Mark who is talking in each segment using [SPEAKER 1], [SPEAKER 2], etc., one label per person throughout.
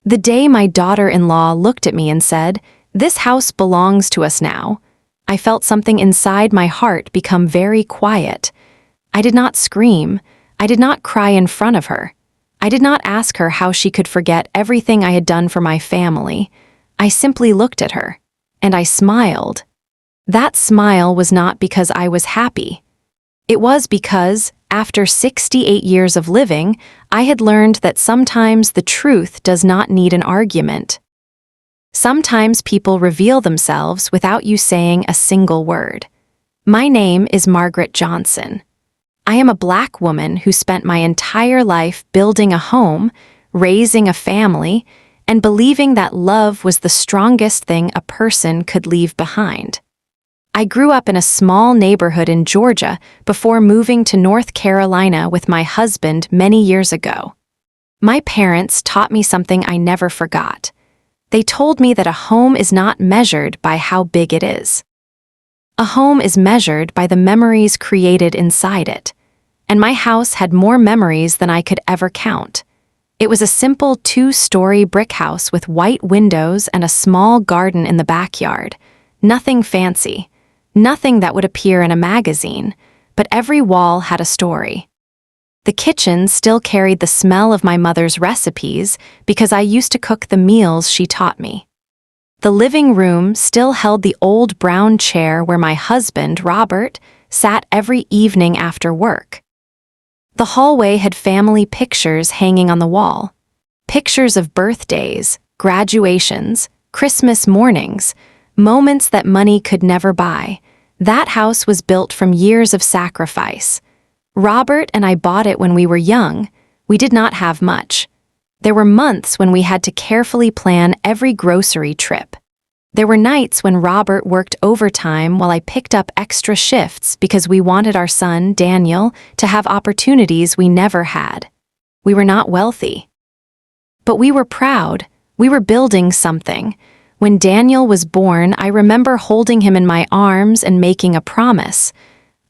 [SPEAKER 1] The day my daughter-in-law looked at me and said, "This house belongs to us now," I felt something inside my heart become very quiet. I did not scream. I did not cry in front of her. I did not ask her how she could forget everything I had done for my family. I simply looked at her, and I smiled. That smile was not because I was happy. It was because, after 68 years of living, I had learned that sometimes the truth does not need an argument. Sometimes people reveal themselves without you saying a single word. My name is Margaret Johnson. I am a Black woman who spent my entire life building a home, raising a family, and believing that love was the strongest thing a person could leave behind. I grew up in a small neighborhood in Georgia before moving to North Carolina with my husband many years ago. My parents taught me something I never forgot. They told me that a home is not measured by how big it is. A home is measured by the memories created inside it, and my house had more memories than I could ever count. It was a simple 2-story brick house with white windows and a small garden in the backyard. Nothing fancy, nothing that would appear in a magazine, but every wall had a story. The kitchen still carried the smell of my mother's recipes because I used to cook the meals she taught me. The living room still held the old brown chair where my husband, Robert, sat every evening after work. The hallway had family pictures hanging on the wall. Pictures of birthdays, graduations, Christmas mornings, moments that money could never buy. That house was built from years of sacrifice. Robert and I bought it when we were young. We did not have much. There were months when we had to carefully plan every grocery trip. There were nights when Robert worked overtime while I picked up extra shifts because we wanted our son, Daniel, to have opportunities we never had. We were not wealthy. But we were proud. We were building something. When Daniel was born, I remember holding him in my arms and making a promise.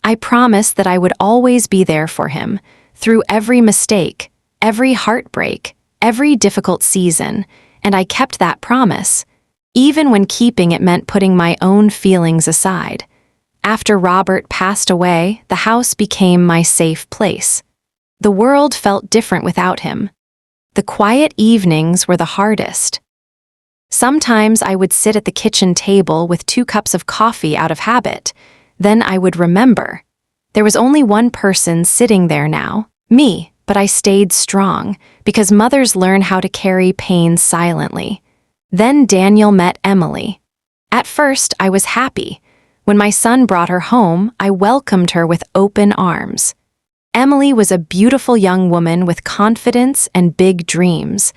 [SPEAKER 1] I promised that I would always be there for him, through every mistake, every heartbreak, every difficult season, and I kept that promise, even when keeping it meant putting my own feelings aside. After Robert passed away, the house became my safe place. The world felt different without him. The quiet evenings were the hardest. Sometimes I would sit at the kitchen table with 2 cups of coffee out of habit. Then I would remember. There was only one person sitting there now, me, but I stayed strong, because mothers learn how to carry pain silently. Then Daniel met Emily. At first, I was happy. When my son brought her home, I welcomed her with open arms. Emily was a beautiful young woman with confidence and big dreams.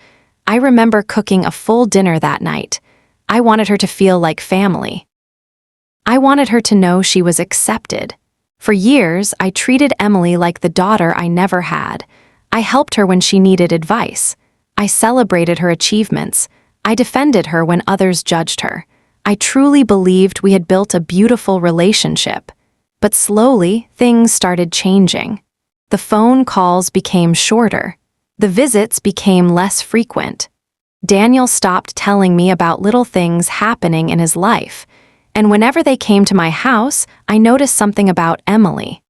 [SPEAKER 1] I remember cooking a full dinner that night. I wanted her to feel like family. I wanted her to know she was accepted. For years, I treated Emily like the daughter I never had. I helped her when she needed advice. I celebrated her achievements. I defended her when others judged her. I truly believed we had built a beautiful relationship. But slowly, things started changing. The phone calls became shorter. The visits became less frequent. Daniel stopped telling me about little things happening in his life. And whenever they came to my house, I noticed something about Emily.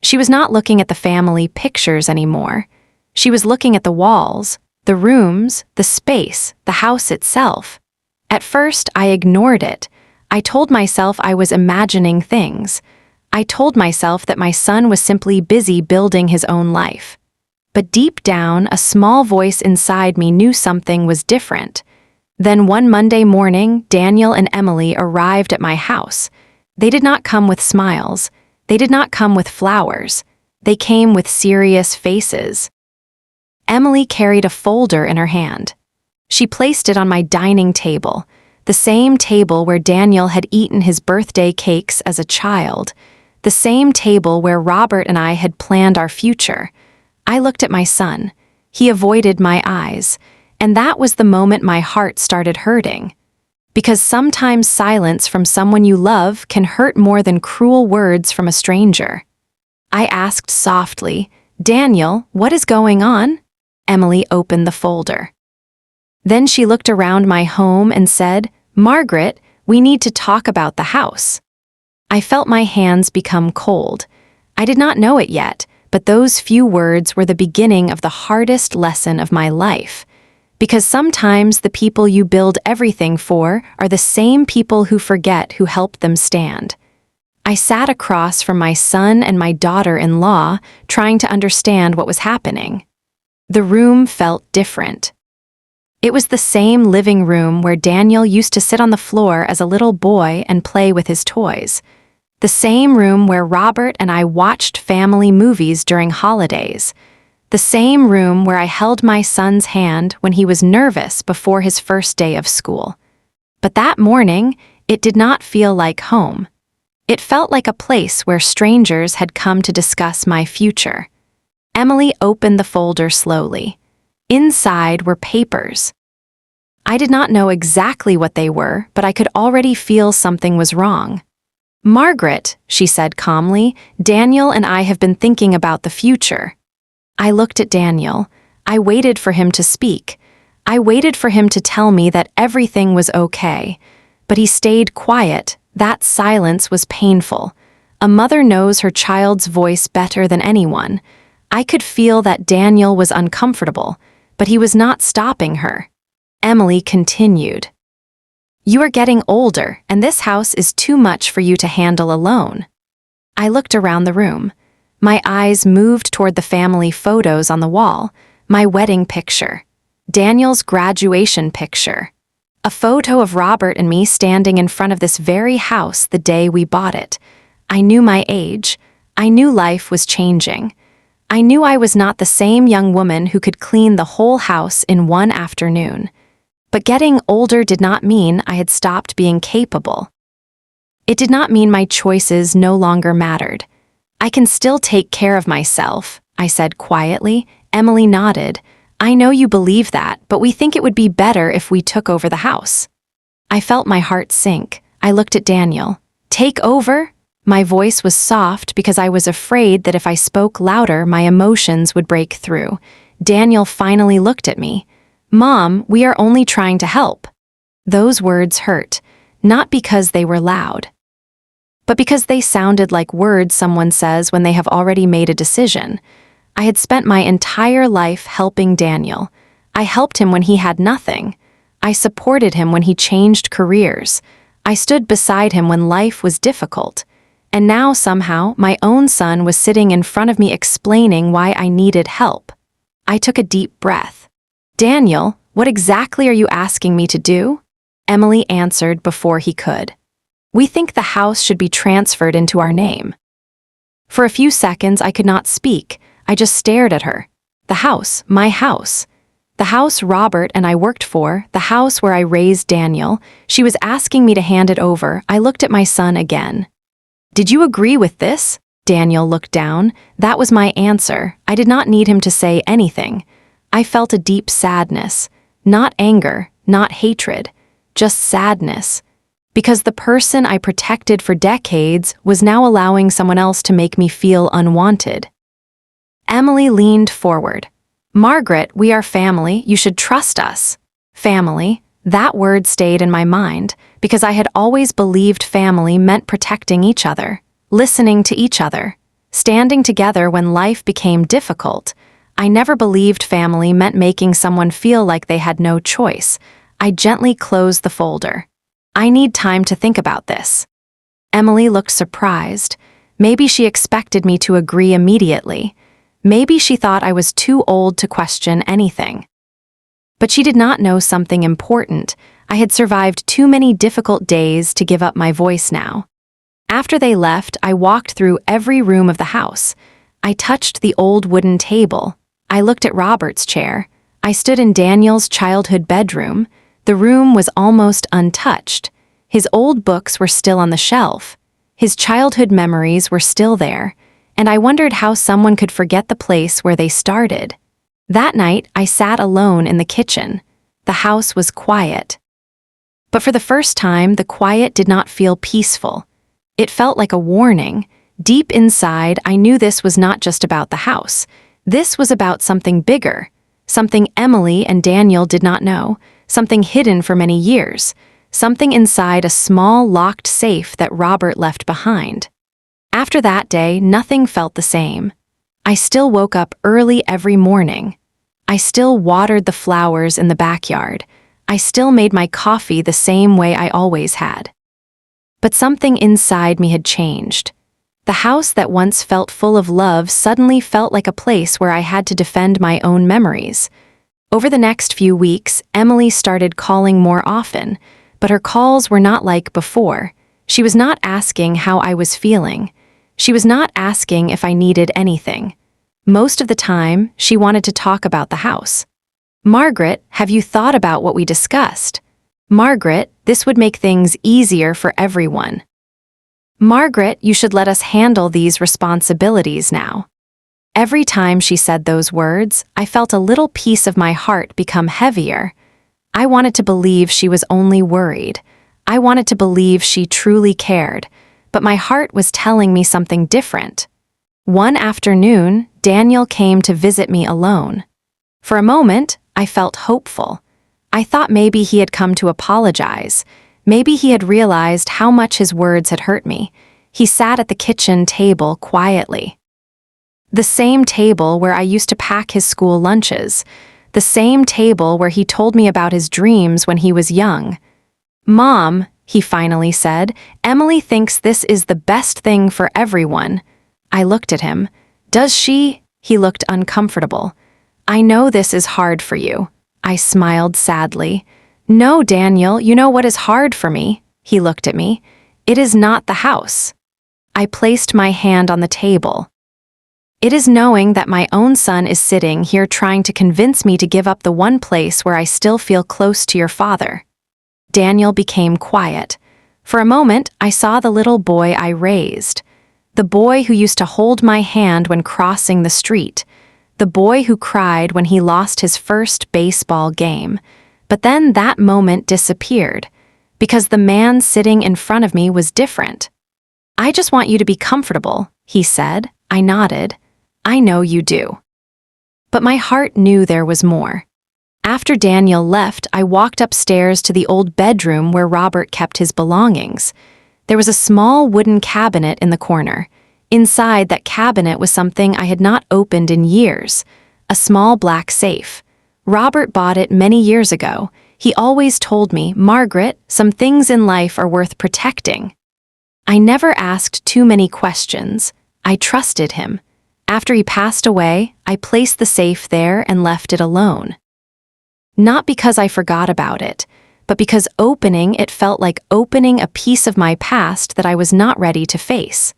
[SPEAKER 1] She was not looking at the family pictures anymore. She was looking at the walls, the rooms, the space, the house itself. At first, I ignored it. I told myself I was imagining things. I told myself that my son was simply busy building his own life. But deep down, a small voice inside me knew something was different. Then one Monday morning, Daniel and Emily arrived at my house. They did not come with smiles. They did not come with flowers. They came with serious faces. Emily carried a folder in her hand. She placed it on my dining table, the same table where Daniel had eaten his birthday cakes as a child, the same table where Robert and I had planned our future. I looked at my son. He avoided my eyes. And that was the moment my heart started hurting. Because sometimes silence from someone you love can hurt more than cruel words from a stranger. I asked softly, "Daniel, what is going on?" Emily opened the folder. Then she looked around my home and said, "Margaret, we need to talk about the house." I felt my hands become cold. I did not know it yet, but those few words were the beginning of the hardest lesson of my life. Because sometimes the people you build everything for are the same people who forget who helped them stand. I sat across from my son and my daughter-in-law, trying to understand what was happening. The room felt different. It was the same living room where Daniel used to sit on the floor as a little boy and play with his toys. The same room where Robert and I watched family movies during holidays. The same room where I held my son's hand when he was nervous before his first day of school. But that morning, it did not feel like home. It felt like a place where strangers had come to discuss my future. Emily opened the folder slowly. Inside were papers. I did not know exactly what they were, but I could already feel something was wrong. "Margaret," she said calmly, "Daniel and I have been thinking about the future." I looked at Daniel. I waited for him to speak. I waited for him to tell me that everything was okay. But he stayed quiet. That silence was painful. A mother knows her child's voice better than anyone. I could feel that Daniel was uncomfortable, but he was not stopping her. Emily continued. "You are getting older, and this house is too much for you to handle alone." I looked around the room. My eyes moved toward the family photos on the wall, my wedding picture, Daniel's graduation picture, a photo of Robert and me standing in front of this very house the day we bought it. I knew my age. I knew life was changing. I knew I was not the same young woman who could clean the whole house in one afternoon. But getting older did not mean I had stopped being capable. It did not mean my choices no longer mattered. "I can still take care of myself," I said quietly. Emily nodded. "I know you believe that, but we think it would be better if we took over the house." I felt my heart sink. I looked at Daniel. "Take over?" My voice was soft because I was afraid that if I spoke louder, my emotions would break through. Daniel finally looked at me. "Mom, we are only trying to help." Those words hurt, not because they were loud, but because they sounded like words someone says when they have already made a decision. I had spent my entire life helping Daniel. I helped him when he had nothing. I supported him when he changed careers. I stood beside him when life was difficult. And now somehow my own son was sitting in front of me explaining why I needed help. I took a deep breath. "Daniel, what exactly are you asking me to do?" Emily answered before he could. "We think the house should be transferred into our name." For a few seconds I could not speak. I just stared at her. The house, my house. The house Robert and I worked for, the house where I raised Daniel. She was asking me to hand it over. I looked at my son again. "Did you agree with this?" Daniel looked down. That was my answer. I did not need him to say anything. I felt a deep sadness. Not anger, not hatred, just sadness. Because the person I protected for decades was now allowing someone else to make me feel unwanted. Emily leaned forward. "Margaret, we are family. You should trust us." Family. That word stayed in my mind because I had always believed family meant protecting each other, listening to each other, standing together when life became difficult. I never believed family meant making someone feel like they had no choice. I gently closed the folder. "I need time to think about this." Emily looked surprised. Maybe she expected me to agree immediately. Maybe she thought I was too old to question anything. But she did not know something important. I had survived too many difficult days to give up my voice now. After they left, I walked through every room of the house. I touched the old wooden table. I looked at Robert's chair. I stood in Daniel's childhood bedroom. The room was almost untouched. His old books were still on the shelf. His childhood memories were still there, and I wondered how someone could forget the place where they started. That night, I sat alone in the kitchen. The house was quiet. But for the first time, the quiet did not feel peaceful. It felt like a warning. Deep inside, I knew this was not just about the house. This was about something bigger, something Emily and Daniel did not know, something hidden for many years, something inside a small locked safe that Robert left behind. After that day, nothing felt the same. I still woke up early every morning. I still watered the flowers in the backyard. I still made my coffee the same way I always had. But something inside me had changed. The house that once felt full of love suddenly felt like a place where I had to defend my own memories. Over the next few weeks, Emily started calling more often, but her calls were not like before. She was not asking how I was feeling. She was not asking if I needed anything. Most of the time, she wanted to talk about the house. "Margaret, have you thought about what we discussed? Margaret, this would make things easier for everyone. Margaret, you should let us handle these responsibilities now." Every time she said those words, I felt a little piece of my heart become heavier. I wanted to believe she was only worried. I wanted to believe she truly cared, but my heart was telling me something different. One afternoon, Daniel came to visit me alone. For a moment, I felt hopeful. I thought maybe he had come to apologize. Maybe he had realized how much his words had hurt me. He sat at the kitchen table quietly. The same table where I used to pack his school lunches. The same table where he told me about his dreams when he was young. "Mom," he finally said, "Emily thinks this is the best thing for everyone." I looked at him. "Does she?" He looked uncomfortable. "I know this is hard for you." I smiled sadly. "No, Daniel, you know what is hard for me?" He looked at me. "It is not the house." I placed my hand on the table. "It is knowing that my own son is sitting here trying to convince me to give up the one place where I still feel close to your father." Daniel became quiet. For a moment, I saw the little boy I raised. The boy who used to hold my hand when crossing the street. The boy who cried when he lost his first baseball game. But then that moment disappeared, because the man sitting in front of me was different. "I just want you to be comfortable," he said. I nodded. "I know you do." But my heart knew there was more. After Daniel left, I walked upstairs to the old bedroom where Robert kept his belongings. There was a small wooden cabinet in the corner. Inside that cabinet was something I had not opened in years, a small black safe. Robert bought it many years ago. He always told me, "Margaret, some things in life are worth protecting." I never asked too many questions. I trusted him. After he passed away, I placed the safe there and left it alone. Not because I forgot about it, but because opening it felt like opening a piece of my past that I was not ready to face.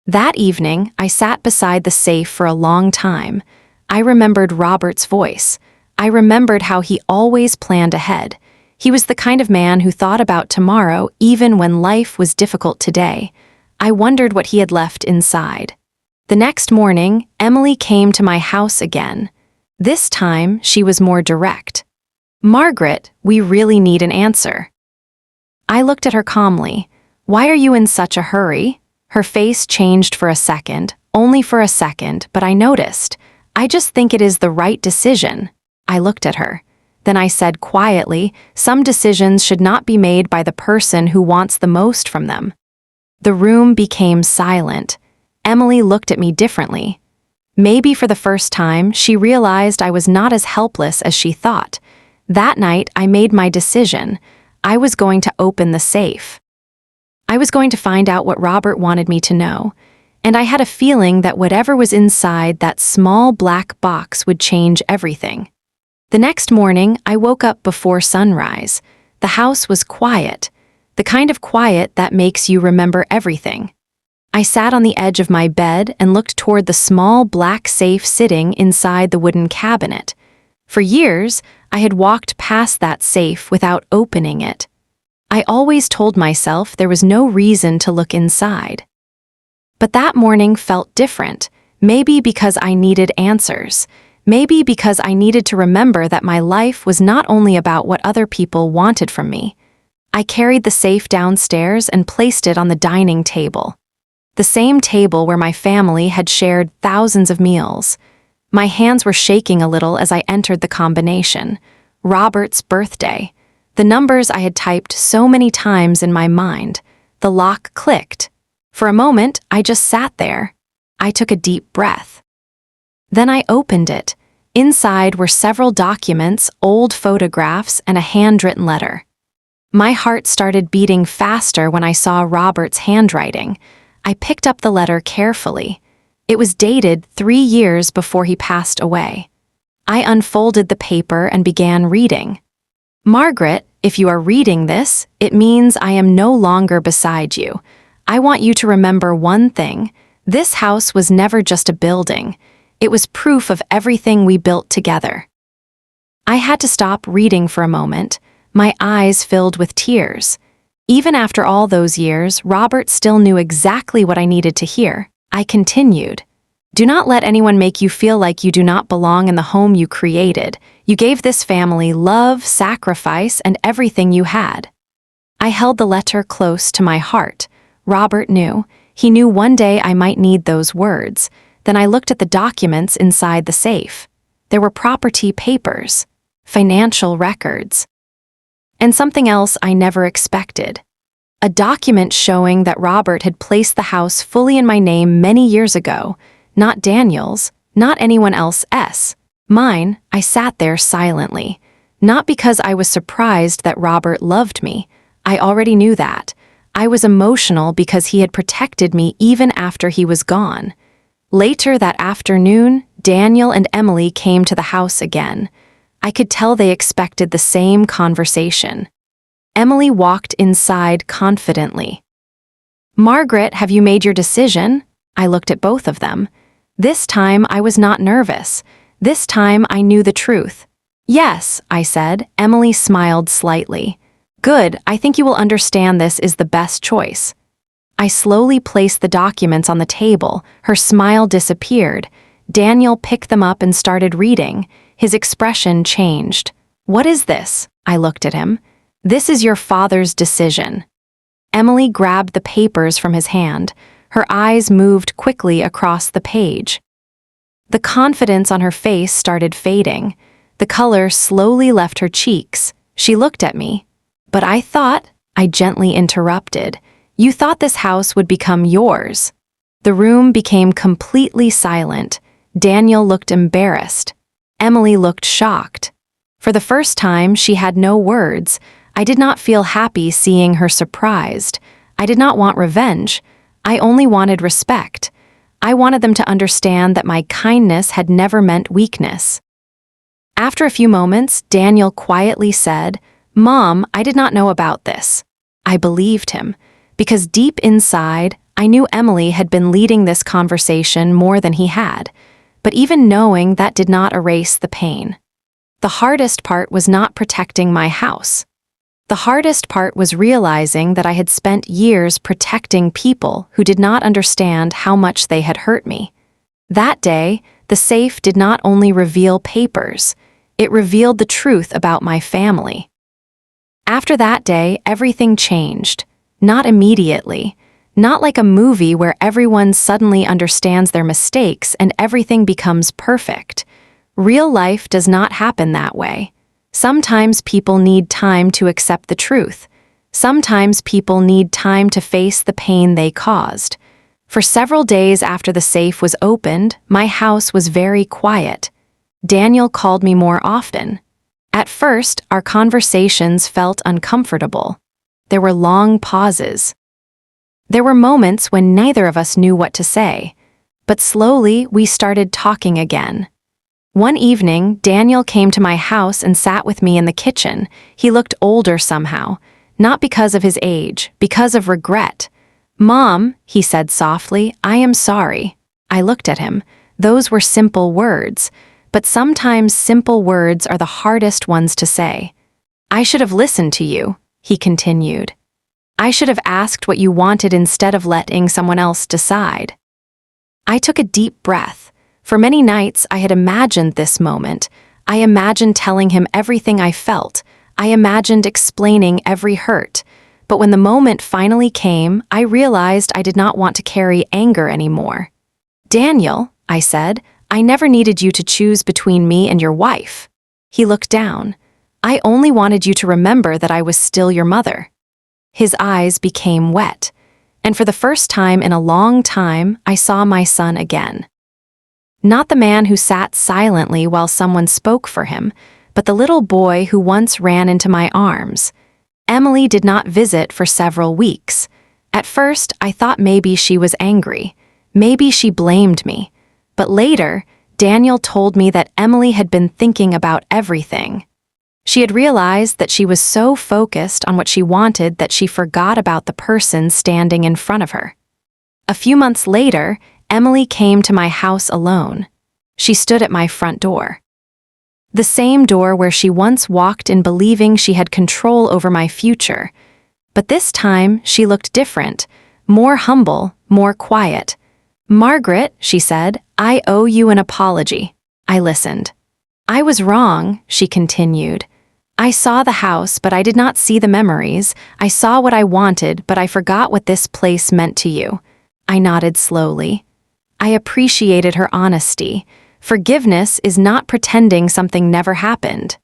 [SPEAKER 1] That evening, I sat beside the safe for a long time. I remembered Robert's voice. I remembered how he always planned ahead. He was the kind of man who thought about tomorrow even when life was difficult today. I wondered what he had left inside. The next morning, Emily came to my house again. This time, she was more direct. "Margaret, we really need an answer." I looked at her calmly. "Why are you in such a hurry?" Her face changed for a second, only for a second, but I noticed. "I just think it is the right decision." I looked at her. Then I said quietly, "Some decisions should not be made by the person who wants the most from them." The room became silent. Emily looked at me differently. Maybe for the first time, she realized I was not as helpless as she thought. That night, I made my decision. I was going to open the safe. I was going to find out what Robert wanted me to know, and I had a feeling that whatever was inside that small black box would change everything. The next morning, I woke up before sunrise. The house was quiet, the kind of quiet that makes you remember everything. I sat on the edge of my bed and looked toward the small black safe sitting inside the wooden cabinet. For years, I had walked past that safe without opening it. I always told myself there was no reason to look inside. But that morning felt different, maybe because I needed answers, maybe because I needed to remember that my life was not only about what other people wanted from me. I carried the safe downstairs and placed it on the dining table, the same table where my family had shared thousands of meals. My hands were shaking a little as I entered the combination. Robert's birthday. The numbers I had typed so many times in my mind. The lock clicked. For a moment, I just sat there. I took a deep breath. Then I opened it. Inside were several documents, old photographs, and a handwritten letter. My heart started beating faster when I saw Robert's handwriting. I picked up the letter carefully. It was dated 3 years before he passed away. I unfolded the paper and began reading. Margaret, if you are reading this, it means I am no longer beside you. I want you to remember one thing. This house was never just a building. It was proof of everything we built together. I had to stop reading for a moment. My eyes filled with tears. Even after all those years, Robert still knew exactly what I needed to hear. I continued. Do not let anyone make you feel like you do not belong in the home you created. You gave this family love, sacrifice, and everything you had. I held the letter close to my heart. Robert knew. He knew one day I might need those words. Then I looked at the documents inside the safe. There were property papers, financial records, and something else I never expected. A document showing that Robert had placed the house fully in my name many years ago. Not Daniel's, not anyone else's. Mine. I sat there silently. Not because I was surprised that Robert loved me. I already knew that. I was emotional because he had protected me even after he was gone. Later that afternoon, Daniel and Emily came to the house again. I could tell they expected the same conversation. Emily walked inside confidently. Margaret, have you made your decision? I looked at both of them. This time I was not nervous. This time I knew the truth. Yes, I said. Emily smiled slightly. Good, I think you will understand this is the best choice. I slowly placed the documents on the table. Her smile disappeared. Daniel picked them up and started reading. His expression changed. What is this? I looked at him. This is your father's decision. Emily grabbed the papers from his hand. Her eyes moved quickly across the page. The confidence on her face started fading. The color slowly left her cheeks. She looked at me. But I thought, I gently interrupted, you thought this house would become yours. The room became completely silent. Daniel looked embarrassed. Emily looked shocked. For the first time, she had no words. I did not feel happy seeing her surprised. I did not want revenge. I only wanted respect. I wanted them to understand that my kindness had never meant weakness. After a few moments, Daniel quietly said, Mom, I did not know about this. I believed him, because deep inside, I knew Emily had been leading this conversation more than he had. But even knowing that did not erase the pain. The hardest part was not protecting my house. The hardest part was realizing that I had spent years protecting people who did not understand how much they had hurt me. That day, the safe did not only reveal papers, it revealed the truth about my family. After that day, everything changed. Not immediately. Not like a movie where everyone suddenly understands their mistakes and everything becomes perfect. Real life does not happen that way. Sometimes people need time to accept the truth. Sometimes people need time to face the pain they caused. For several days after the safe was opened, my house was very quiet. Daniel called me more often. At first, our conversations felt uncomfortable. There were long pauses. There were moments when neither of us knew what to say. But slowly, we started talking again. One evening, Daniel came to my house and sat with me in the kitchen. He looked older somehow, not because of his age, because of regret. Mom, he said softly, I am sorry. I looked at him. Those were simple words, but sometimes simple words are the hardest ones to say. I should have listened to you, he continued. I should have asked what you wanted instead of letting someone else decide. I took a deep breath. For many nights, I had imagined this moment. I imagined telling him everything I felt. I imagined explaining every hurt. But when the moment finally came, I realized I did not want to carry anger anymore. Daniel, I said, I never needed you to choose between me and your wife. He looked down. I only wanted you to remember that I was still your mother. His eyes became wet, and for the first time in a long time, I saw my son again. Not the man who sat silently while someone spoke for him, but the little boy who once ran into my arms. Emily did not visit for several weeks. At first, I thought maybe she was angry. Maybe she blamed me. But later, Daniel told me that Emily had been thinking about everything. She had realized that she was so focused on what she wanted that she forgot about the person standing in front of her. A few months later, Emily came to my house alone. She stood at my front door. The same door where she once walked in believing she had control over my future. But this time, she looked different, more humble, more quiet. "Margaret," she said, "I owe you an apology." I listened. "I was wrong," she continued. "I saw the house, but I did not see the memories. I saw what I wanted, but I forgot what this place meant to you." I nodded slowly. I appreciated her honesty. Forgiveness is not pretending something never happened.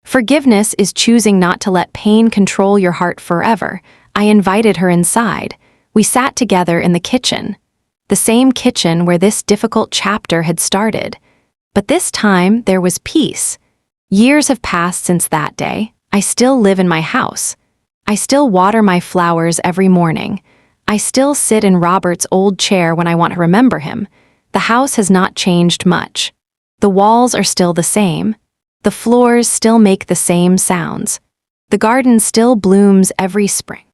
[SPEAKER 1] Forgiveness is choosing not to let pain control your heart forever. I invited her inside. We sat together in the kitchen. The same kitchen where this difficult chapter had started. But this time, there was peace. Years have passed since that day. I still live in my house. I still water my flowers every morning. I still sit in Robert's old chair when I want to remember him. The house has not changed much. The walls are still the same. The floors still make the same sounds. The garden still blooms every spring.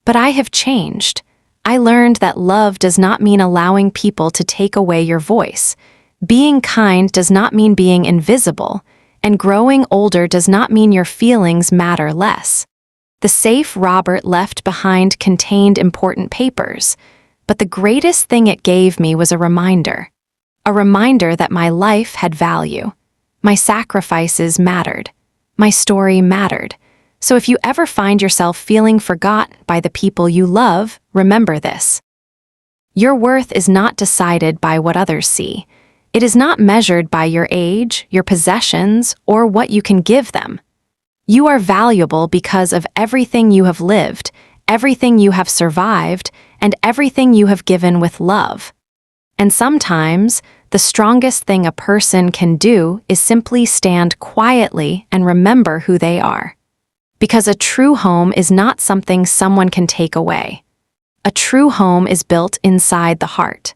[SPEAKER 1] But I have changed. I learned that love does not mean allowing people to take away your voice. Being kind does not mean being invisible, and growing older does not mean your feelings matter less. The safe Robert left behind contained important papers, but the greatest thing it gave me was a reminder that my life had value. My sacrifices mattered. My story mattered. So if you ever find yourself feeling forgotten by the people you love, remember this. Your worth is not decided by what others see. It is not measured by your age, your possessions, or what you can give them. You are valuable because of everything you have lived, everything you have survived, and everything you have given with love. And sometimes, the strongest thing a person can do is simply stand quietly and remember who they are. Because a true home is not something someone can take away. A true home is built inside the heart.